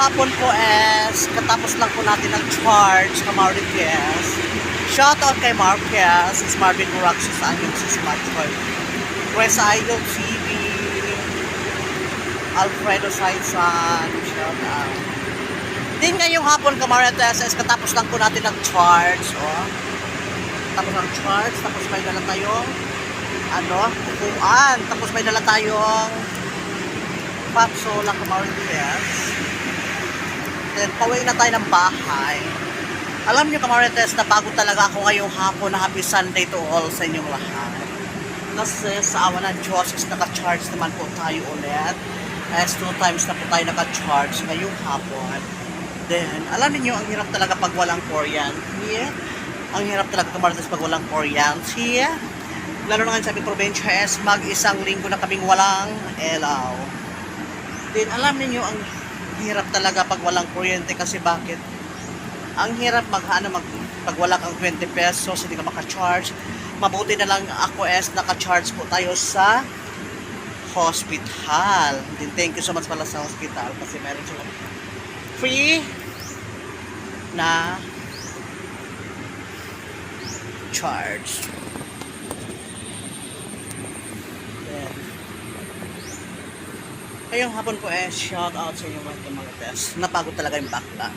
hapon po katapos lang po natin ng charge sa Marquez. Shout out kay Marquez, is Marvin Muraxo sa anyong si Smartphone. Press Idol TV, Alfredo Saizan, shout out. Din ngayong hapon Marquez, katapos lang po natin ng charge. Tapos ng charge, tapos may dala tayong upuan, tapos may dala tayong patso lang Marquez. Then, pauwi na tayo ng bahay. Alam nyo Marites, napagod talaga ako ngayong hapon na happy Sunday to all sa inyong lahat. Kasi sa awa ng Diyos is naka-charge naman po tayo ulit. As 2 times na po tayo naka-charge ngayong hapon. Then, alam niyo ang hirap talaga pag walang kuryente. Ang hirap talaga Marites pag walang kuryente. Lalo na ngayon sa aming probinsya is mag-isang linggo na kaming walang elaw. Then, alam niyo ang hirap talaga pag walang kuryente kasi bakit? Ang hirap pag wala kang 20 pesos, hindi ka maka-charge. Mabuti na lang ako naka-charge po tayo sa hospital. Then thank you so much pala sa hospital kasi meron silang free na charge. Ngayong hapon po shout out sa inyo mga test. Napagod talaga yung bakla.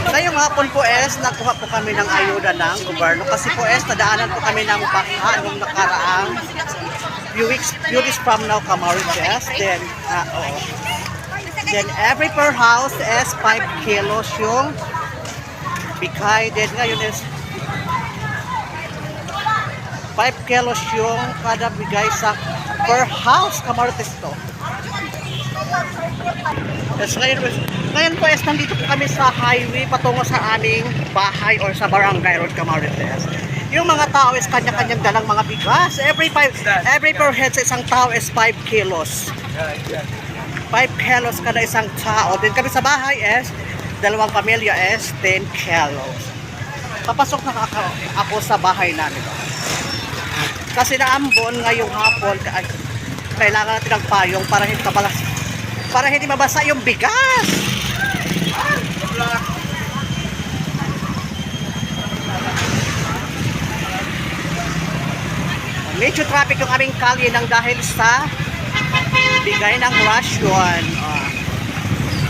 Ngayong hapon po nakuha po kami ng ayuda ng gobyerno kasi po nadaanan po kami ng baka nung nakaraang few weeks from now Marites. Then every per house 5 kilos yung bigay. Then ngayon 5 kilos yung kada bigay sa per house Marites to. Yes, ngayon po nandito po kami sa highway patungo sa aming bahay or sa barangay road Marites. Yung mga tao kanya-kanyang dalang mga bigas. Every per head sa isang tao 5 kilos. 5 kilos kada isang tao. Then kami sa bahay dalawang pamilya 10 kilos. Papasok na ako sa bahay namin. Kasi naambon ngayong hapon, kailangan natin ng payong para hindi mabasa yung bigas. Medyo traffic yung aming kalye nang dahil sa bigay ng ration.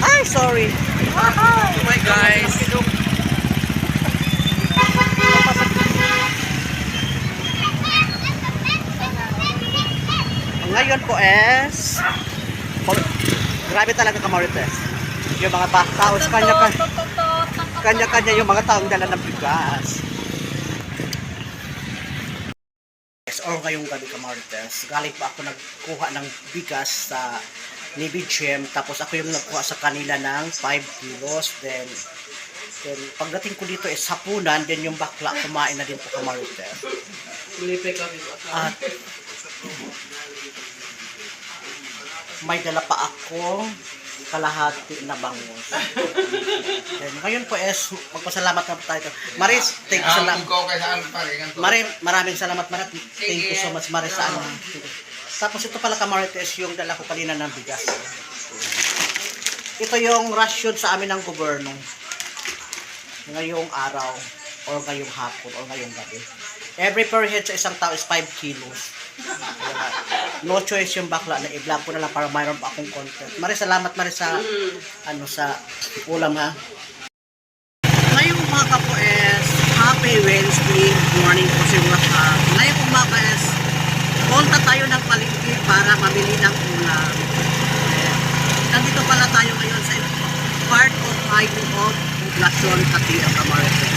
Ay, sorry. Oh my guys. Ngayon po grabe talaga Marites. Yung mga tao kanya-kanya yung mga taong dala ng bigas. Or ngayong gabi Marites, galing pa ako nagkuha ng bigas sa Navy Gem, tapos ako yung nagkuha sa kanila ng 5 kilos. Then pagdating ko dito hapunan, then yung bakla kumain na din po Marites. At may dala pa ako kalahati na bangus. Ngayon po magpasalamat na po tayo. Maris, thank you salamat. Maraming salamat Maris. Thank you so much Maris sa Tapos ito pala Marites yung dala ko kanina ng bigas. Ito yung ration sa amin ng gobyerno. Ngayong araw or ngayong hapon or ngayong gabi. Every per head sa isang tao 5 kilos. No choice yung bakla na i-vlog ko na lang para mayroon pa akong content. Maris, salamat Maris sa sa ulam ha. Ngayong umaga po happy Wednesday morning po sa lahat. Ngayong umaga punta tayo ng palengke para mamili ng ulam. Nandito pala tayo ngayon sa part of highway of Poblacion Katiak Marites.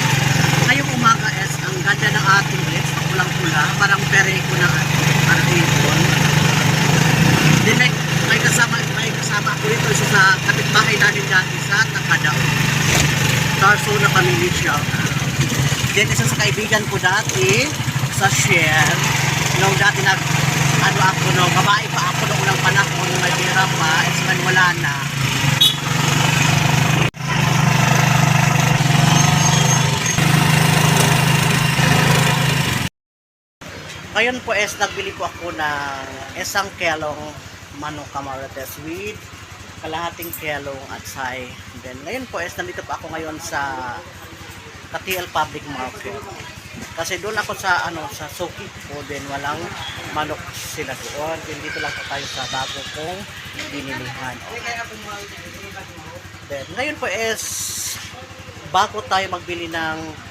Ngayong umaga ang ganda ng ating pulang-pula, parang pereko ng ating arhipon. Then may kasama ako dito sa kapitbahay namin dati sa Takadaw. Tarso na family siya. Then isa sa kaibigan ko dati sa Shell, nung dati babae pa ako noong unang panahon, may pera pa, wala na. ngayon po is nagbili po ako ng isang kelong manok Camoretes with kalahating kelong atsay. Then ngayon po is nandito pa ako ngayon sa KTL Public Market. Kasi doon ako sa sa Suki po din walang manok sila doon. Then dito lang po tayo sa bago kong binilihan. Then ngayon po is bago tayo magbili ng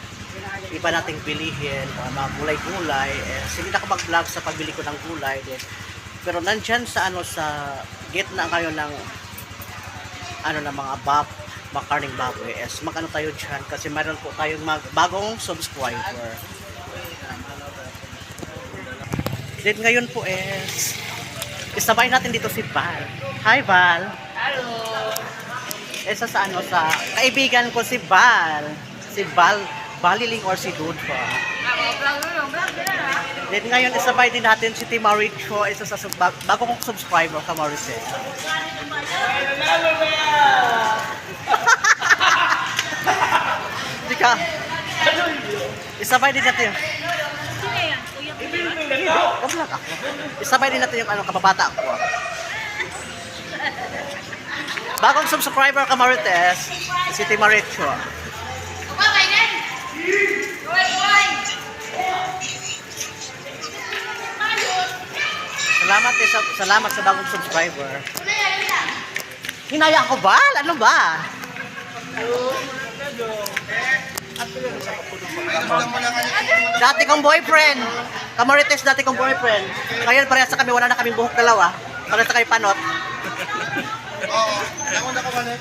iba nating bilihin o mga gulay-gulay, sige na ako mag-vlog sa pagbili ko ng gulay din. Pero nandyan sa sa gitna ngayon ng ng mga karning baboy magano tayo dyan kasi mayroon po tayong bagong subscriber. Then ngayon po isabay natin dito si Val. Hi Val. Hello. Sa sa kaibigan ko si Val. Si Val Baliling or si Dudfa. Then ngayon isabay din natin si Timaricho, isa sa bago kong subscriber ka Maurice. Di ka. Isabay din natin. Vlog ako. Isabay din natin yung kababata ko. Bagong subscriber ka Marites, si Timaricho. Salamat sa bagong subscriber. Hinaya ko ba? Ano ba? Dati kong boyfriend. Kamarites dati kong boyfriend. Ngayon parehas sa kami, wala na kaming buhok dalawa. Parehas na kami panot. Oo. Ako na kamalit.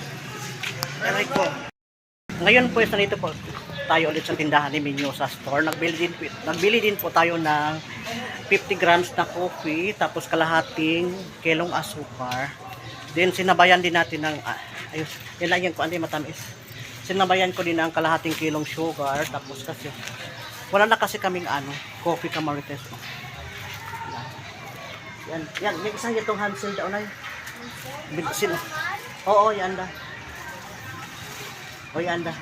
Ngayon po, nandito po tayo ulit sa tindahan ni Minyo sa store. Nagbili din po tayo ng 50 grams na coffee, tapos kalahating kilong asukar. Then sinabayan din natin ng ayos, nilagyan ko matamis. Sinabayan ko din ng kalahating kilong sugar, tapos kasi wala na kasi kaming coffee Camoretes. Yan, may isang itong Hansel daw na. Oo, yan da. O yan da.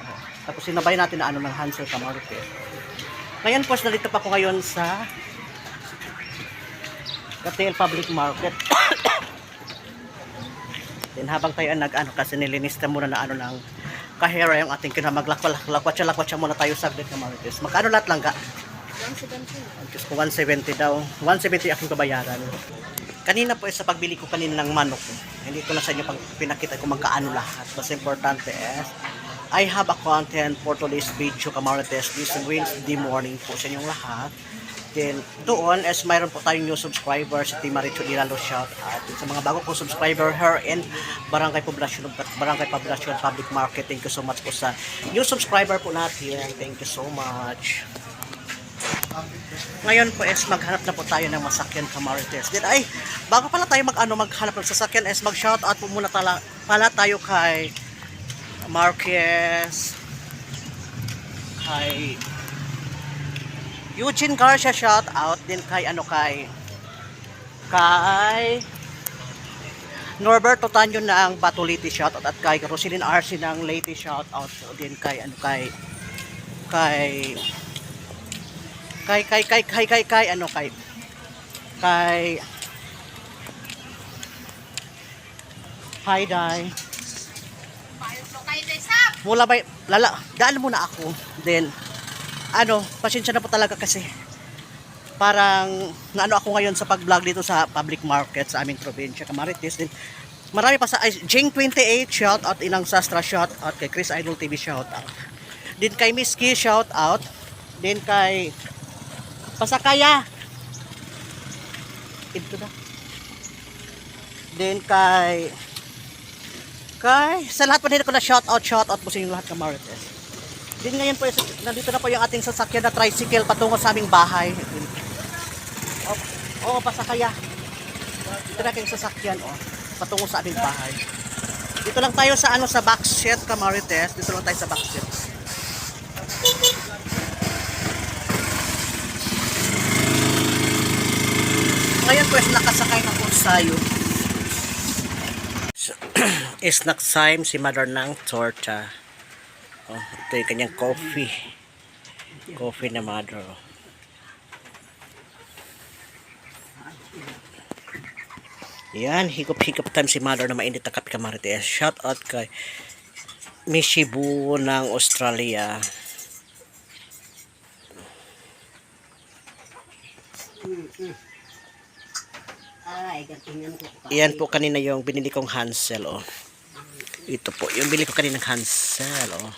Tapos sinabayan natin na ng Hansel Camoretes. Ngayon po, nandito pa ko ngayon sa KTL Public Market. Then habang tayo kasi nilinis na muna na ng kahera yung ating kinamaglakwat-lakwat muna tayo saglit ng Marites. Magkano lahat lang ka? 170 daw. 170 aking kabayaran. Kanina po sa pagbili ko kanina ng manok. Hindi ko na sa inyo pinakita kung magkaano lahat. Mas importante I have a content for today's video Camoretes this Wednesday morning po sa inyong lahat. Then doon mayroon po tayong new subscriber si Timaricho Dilalo, shout out sa mga bago kong subscriber her in Barangay Poblacion Public Market. Thank you so much po sa new subscriber po natin. Thank you so much. Ngayon po maghanap na po tayo ng masakyan Camoretes. Then bago pala tayo maghanap ng sasakyan mag-shout out po muna pala tayo kay Marquez, kay Eugene Garcia, shout out din kay kay Norberto Tanyo ng Batuliti, shout out, at kay Roselyn RC ng Leyte, shout out po din kay Hi-Day. Mula ba daan muna ako. Then pasensya na po talaga kasi parang ako ngayon sa pag-vlog dito sa public market sa aming probinsya Camoretes. Then marami pa sa Jing 28, shout out, Inang Sastra, shout out, kay Chris Idol TV, shout out. Then kay Miss Key, shout out. Then kay Pasakaya. Ito na. Then kay sa lahat po din ako na shout out po sa inyong lahat Camoretes. Din ngayon po nandito na po yung ating sasakyan na tricycle patungo sa aming bahay. Pasakaya. Dito na kayong sasakyan patungo sa aming bahay. Dito lang tayo sa sa backseat Camoretes. Dito lang tayo sa backseat. Ngayon po nakasakay ng sayo. Snack time si Mother ng torta. Ito yung kanyang coffee. Coffee na Mother. Yan, higop-higop time si Mother na mainit na kape kamarites. Shout out kay Mishibu ng Australia. Ay, gatingan ko pa. Yan po kanina yung binili kong Hansel, oh. Ito po, yung bili ko kaninang Hansel, oh.